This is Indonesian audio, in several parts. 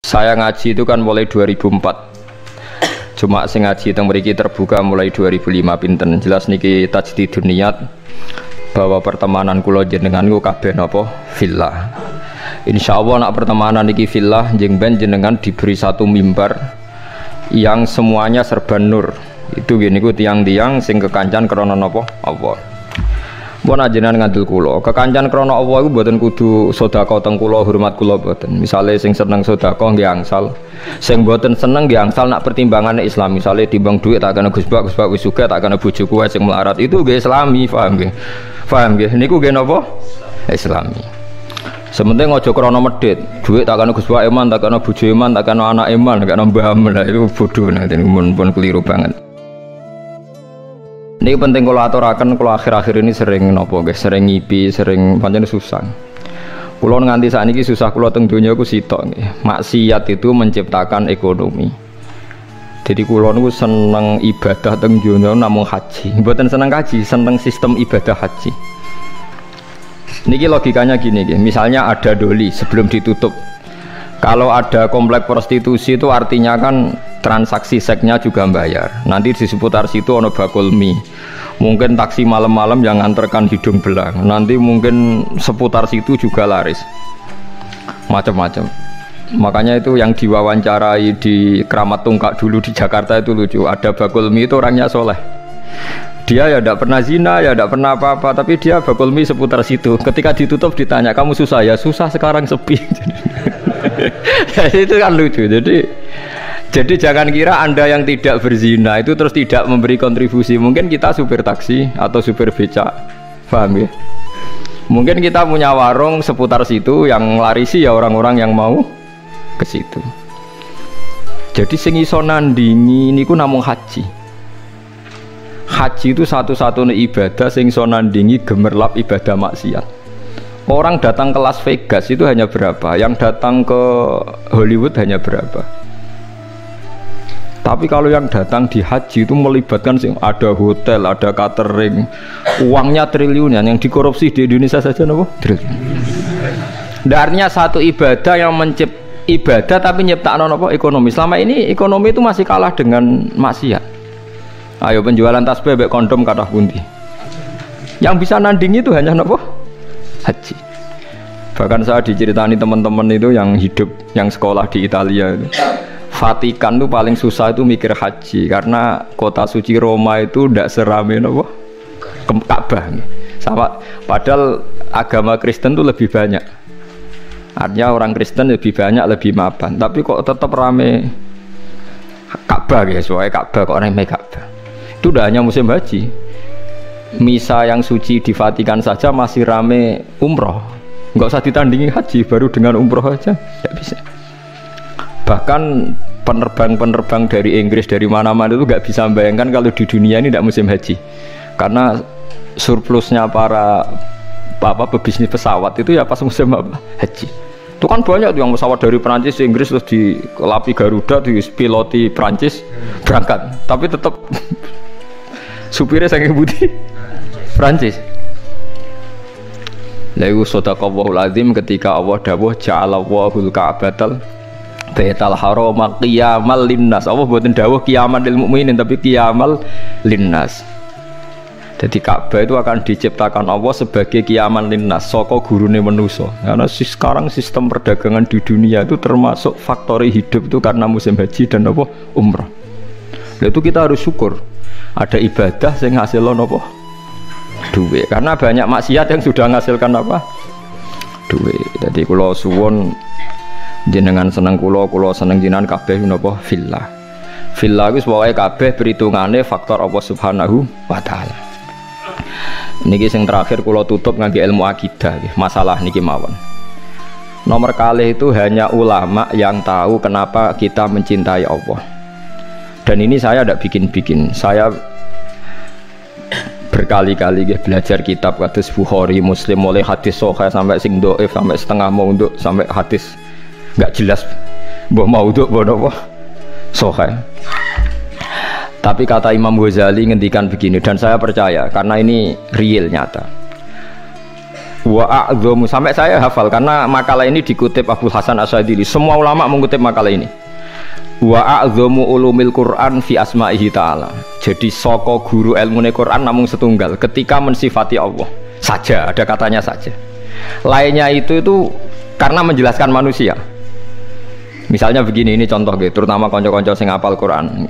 Saya ngaji itu kan mulai 2004. Cuma sing ngaji teng mriki terbuka mulai 2005 pinten. Jelas niki tajdidun niat bahwa pertemanan kula jenengan niku kabeh napa fillah. Insyaallah nak pertemanan niki fillah njeng ben jenengan diberi satu mimbar yang semuanya serba nur. Itu gini ku tiang-tiang sing kekancan krana napa Allah. Mun ajenengan ngandel kula, kekancan krana Allah iku mboten kudu sedekah teng kula, hormat kula mboten. Misale sing seneng sedekah nggih angsal. Sing mboten seneng nggih angsal nak pertimbangane Islam. Misale timbang dhuwit tak kena Gus Bak wis sugih tak kena bojoku wae sing melarat. Itu nggih Islami, paham nggih? Paham nggih? Niku nggih napa? Islami. Sementing aja krana medhit. Dhuwit tak kena Gus Bak eman, tak kena bojo eman, tak kena anak eman, tak kena mbah eman. Itu bodoh nanti pun keliru banget. Ini penting kalau aturaken, kalau akhir-akhir ini sering nopo guys, sering ngipi, sering pancen susah. Kulo nganti saat ini susah kulo teng dunia ku sitok nggih. Maksiat itu menciptakan ekonomi. Jadi kulo niku seneng ibadah teng dunia namung haji. Mboten seneng haji, seneng sistem ibadah haji. Niki logikanya gini nggih. Misalnya ada doli sebelum ditutup. Kalau ada komplek prostitusi itu artinya kan transaksi seksnya juga bayar. Nanti di seputar situ ono bakul mie. Mungkin taksi malam-malam yang nganterkan hidung belang. Nanti mungkin seputar situ juga laris. Macam-macam. Makanya itu yang diwawancarai di Keramat Tungkak dulu di Jakarta itu lucu. Ada bakul mie itu orangnya soleh. Dia ya tidak pernah zina, ya tidak pernah apa-apa, tapi dia bakul mie seputar situ. Ketika ditutup ditanya, kamu susah ya? Susah, sekarang sepi. Itu kan lucu. Jadi jangan kira Anda yang tidak berzina itu terus tidak memberi kontribusi. Mungkin kita supir taksi atau supir becak, paham ya? Mungkin kita punya warung seputar situ yang larisi ya orang-orang yang mau ke situ. Jadi sing iso nandingi niku namung haji. Haji itu satu-satunya ibadah sing iso nandingi gemerlap ibadah maksiat. Orang datang ke Las Vegas itu hanya berapa? Yang datang ke Hollywood hanya berapa? Tapi kalau yang datang di haji itu melibatkan ada hotel, ada catering, uangnya triliunan. Yang dikorupsi di Indonesia saja nopo triliun. Artinya satu ibadah yang ibadah tapi nyiptakno nopo ekonomi. Selama ini ekonomi itu masih kalah dengan maksiat. Ayo penjualan tasbih mbek kondom kathah pundi. Yang bisa nandingi itu hanya nopo? Haji. Bahkan saya diceritani teman-teman itu yang hidup, yang sekolah di Italia itu. Vatikan itu paling susah itu mikir haji karena kota suci Roma itu tidak serame nopo Ka'bah. Sama padahal agama Kristen itu lebih banyak. Artinya orang Kristen lebih banyak, lebih mapan. Tapi kok tetap rame Ka'bah guys, soalnya Ka'bah kok rame Ka'bah. Itu udah hanya musim haji. Misa yang suci di Vatikan saja masih rame umroh. Nggak usah ditandingi haji, baru dengan umroh aja nggak bisa. Bahkan penerbang-penerbang dari Inggris dari mana-mana itu nggak bisa membayangkan kalau di dunia ini tidak musim haji, karena surplusnya para pebisnis pesawat itu ya pas musim haji. Itu kan banyak tuh yang pesawat dari Prancis, Inggris terus dikelapi Garuda, piloti Prancis berangkat, tapi tetap supirnya saking budi Prancis. Lalu sadaqallahul azim ketika Allah dawuh ja'alallahul ka'batal baital haram qiyamal linnas. Allah mboten dawuh qiyamal lil mukminin tapi qiyamal linnas. Jadi Ka'bah itu akan diciptakan Allah sebagai qiyamal linnas, saka gurune manusa. Karena sekarang sistem perdagangan di dunia itu termasuk faktori hidup itu karena musim haji dan apa umrah. Lalu itu kita harus syukur. Ada ibadah sing ngasilno napa? Duit. Karena banyak maksiat yang sudah menghasilkan apa? Duit. Jadi kula suwun jenengan seneng kula seneng jenengan kabeh napa fillah. Fillah wis pokoke kabeh perhitungane faktor Allah Subhanahu wa taala. Niki sing terakhir kula tutup ngangge ilmu akidah nggih. Masalah niki mawon. Nomor kalih itu hanya ulama yang tahu kenapa kita mencintai Allah. Dan ini saya tidak bikin-bikin. Saya berkali-kali belajar kitab kados Bukhari, Muslim, mulai hadis sahih sampai sing dhaif, sampai setengah maudhu, sampai hadis nggak jelas mbah maudhu apa sahih. Tapi kata Imam Ghazali ngendikan begini dan saya percaya karena ini real nyata. Wa a'dhamu, sampai saya hafal karena makalah ini dikutip Abu Hasan Asyadzili. Semua ulama mengutip makalah ini. Wa a'dhamu ulumil Quran fi asma'ihi ta'ala. Jadi saka guru ilmune Quran namung setunggal ketika mensifati Allah saja, ada katanya saja. Lainnya itu karena menjelaskan manusia. Misalnya begini, ini contoh gitu, terutama konco-konco sing hafal Quran.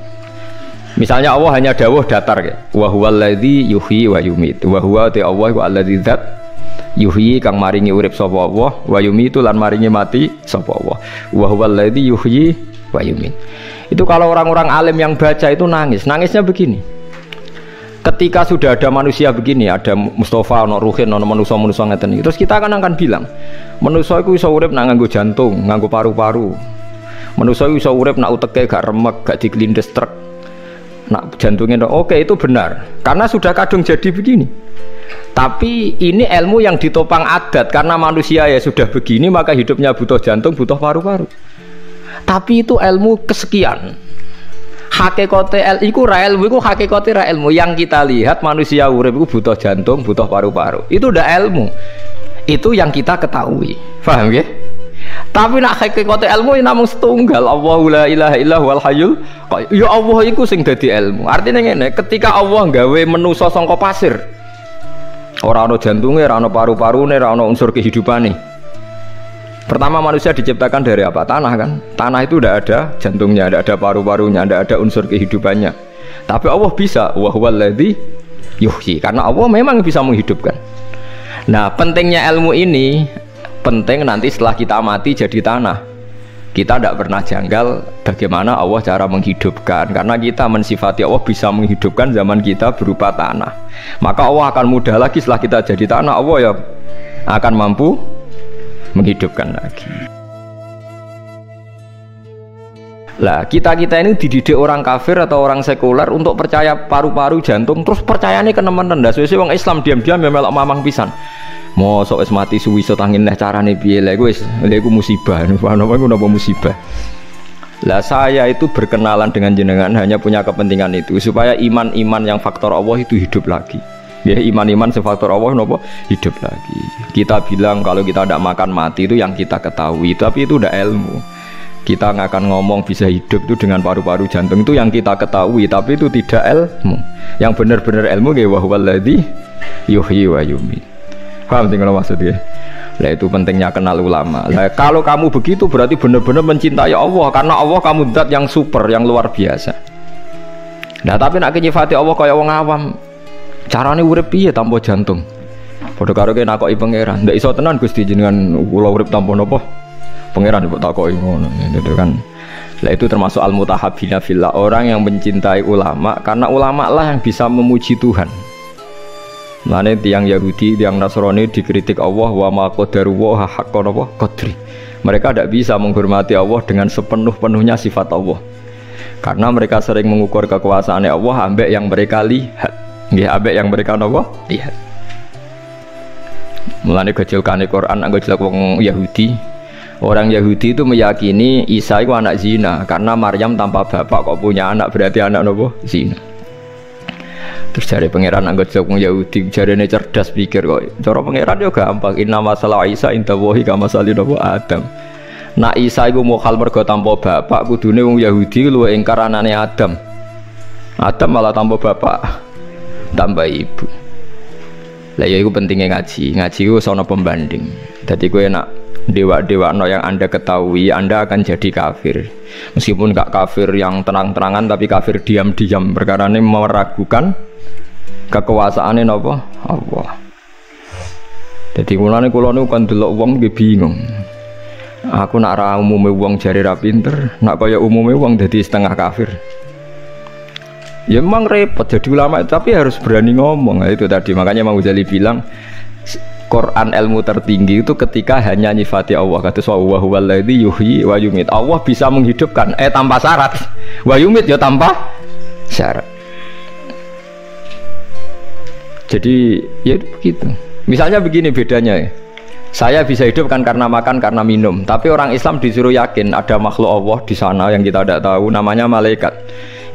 Misalnya Allah hanya dawuh datar gitu. Wa huwal ladzi yuhyi wa yumit. Wa huwa ta Allah wa alladzi dzat yuhyi kang maringi urip sapa Allah, wa yumitu lan maringi mati sapa Allah. Wa huwal ladzi yuhyi wa yumin. Itu kalau orang-orang alim yang baca itu nangis. Nangisnya begini. Ketika sudah ada manusia begini, ada Mustafa, ono Ruhin, ono manusia-manusia ngeten iki. Terus kita akan bilang, manusia iku iso urip nak nganggo jantung, nganggo paru-paru. Manusia iso urip nak uteke gak remek, gak diklindes truk. Nak jantungnya oke, itu benar. Karena sudah kadung jadi begini. Tapi ini ilmu yang ditopang adat, karena manusia ya sudah begini, maka hidupnya butuh jantung, butuh paru-paru. Tapi itu ilmu kesekian. Hakikate iku ra ilmu, iku hakikate ra ilmu. Yang kita lihat manusia urip iku butuh jantung, butuh paru-paru. Itu udah ilmu. Itu yang kita ketahui. Paham ya? Tapi nak hakikate ilmu namung setunggal. Allahu la ilaha illa huwal hayyul qayyum. Ya Allah iku sing dadi ilmu. Artinya ngene, ketika Allah gawe manusa saka pasir, ora ana jantunge, ora ana paru-parune, ora ana unsur kehidupane. Pertama manusia diciptakan dari apa? Tanah kan? Tanah itu tidak ada jantungnya, tidak ada paru-parunya, tidak ada unsur kehidupannya. Tapi Allah bisa, wa huwal ladzi yuhyi, karena Allah memang bisa menghidupkan. Nah, pentingnya ilmu ini penting nanti setelah kita mati jadi tanah. Kita tidak pernah janggal bagaimana Allah cara menghidupkan, karena kita mensifati Allah bisa menghidupkan zaman kita berupa tanah. Maka Allah akan mudah lagi setelah kita jadi tanah, Allah ya akan mampu menghidupkan lagi. Lah kita ini dididik orang kafir atau orang sekuler untuk percaya paru-paru jantung, terus percayane kenemen rendah. Suwe wong Islam diam-diam ya melok mamang pisan. Mosok wis mati suwi iso tangin neh carane piye lha iku wis lha iku musibah. Napa musibah. Lah saya itu berkenalan dengan jenengan hanya punya kepentingan itu supaya iman-iman yang faktor Allah itu hidup lagi. Ya, iman-iman sefaktor Allah nopo hidup lagi. Kita bilang kalau kita tidak makan mati itu yang kita ketahui, tapi itu udah ilmu. Kita nggak akan ngomong bisa hidup itu dengan paru-paru jantung, itu yang kita ketahui, tapi itu tidak ilmu. Yang benar-benar ilmu kayak wa huwal ladzi yuhyi wa yumiit. Paham tinggal maksudnya? Lah itu pentingnya kenal ulama. Lah kalau kamu begitu berarti benar-benar mencintai Allah, karena Allah kamu zat yang super, yang luar biasa. Nah tapi nak nyifati Allah kayak wong awam, carane urip piye tanpa jantung? Padha karo kene nakoki pangeran. Ndak iso tenan Gusti jenengan kula urip tanpa napa? Pangeran mbok takoki ngono. Itu kan. Lah itu termasuk al-mutahabbina fillah, orang yang mencintai ulama karena ulama lah yang bisa memuji Tuhan. Lane tiang Yahudi, tiang Nasrani dikritik Allah wa ma qadarullaha haqqa qadri. Mereka tidak bisa menghormati Allah dengan sepenuh-penuhnya sifat Allah. Karena mereka sering mengukur kekuasaan Allah ambek yang mereka lihat. Nggih ambek yang mereka napa? Lihat. Mulane gejolkane Quran anggo jelek wong Yahudi. Orang Yahudi itu meyakini Isa itu anak zina karena Maryam tanpa bapak kok punya anak, berarti anak napa? Zina. Terus jare pangeran anggo jelek wong Yahudi, jarene cerdas pikir kok. Cara pangeran yo gampang. Inna masalah Isa inda wahi kama salih napa Adam. Nak Isa iku mokal mergo tanpa bapak, kudune wong Yahudi luwih ingkar anane Adam. Adam malah tanpa bapak, tambah ibu. Lah ya iku pentingnya ngaji. Ngaji itu sono pembanding. Jadi kowe nak dewa-dewa yang Anda ketahui, Anda akan jadi kafir. Meskipun gak kafir yang terang-terangan, tapi kafir diam-diam. Perkara ini meragukan kekuasaane napa? Allah. Jadi mulane kula niku kan delok wong nggih bingung. Aku nak ra umume wong jare ra pinter, nak kaya umume wong dadi setengah kafir. Ya memang repot jadi ulama, tapi harus berani ngomong. Nah, itu tadi makanya Imam Ghazali bilang Quran ilmu tertinggi itu ketika hanya nyifati Allah. Kata wa huwal ladzi yuhyi wa yumiit. Allah bisa menghidupkan tanpa syarat. Wa yumiit ya tanpa syarat. Jadi ya begitu. Misalnya begini bedanya ya. Saya bisa hidup kan karena makan, karena minum. Tapi orang Islam disuruh yakin ada makhluk Allah di sana yang kita tidak tahu, namanya malaikat.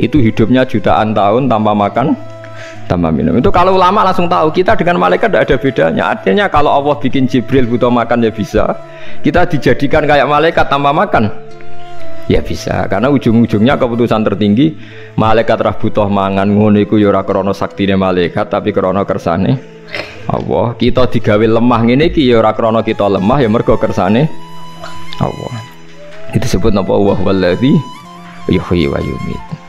Itu hidupnya jutaan tahun tanpa makan, minum. Itu kalau ulama langsung tahu, kita dengan malaikat tidak ada bedanya. Artinya kalau Allah bikin Jibril butuh makan ya bisa, kita dijadikan kayak malaikat tanpa makan ya bisa. Karena ujung-ujungnya keputusan tertinggi, malaikat rah butuh mangan ngono iku ya ora krana saktine malaikat tapi krana kersane Allah. Kita digawe lemah ngene iki ya ora krana kita lemah ya mergo kersane Allah. Itu disebut napa wa huwallazi yuhyi wa yumiit.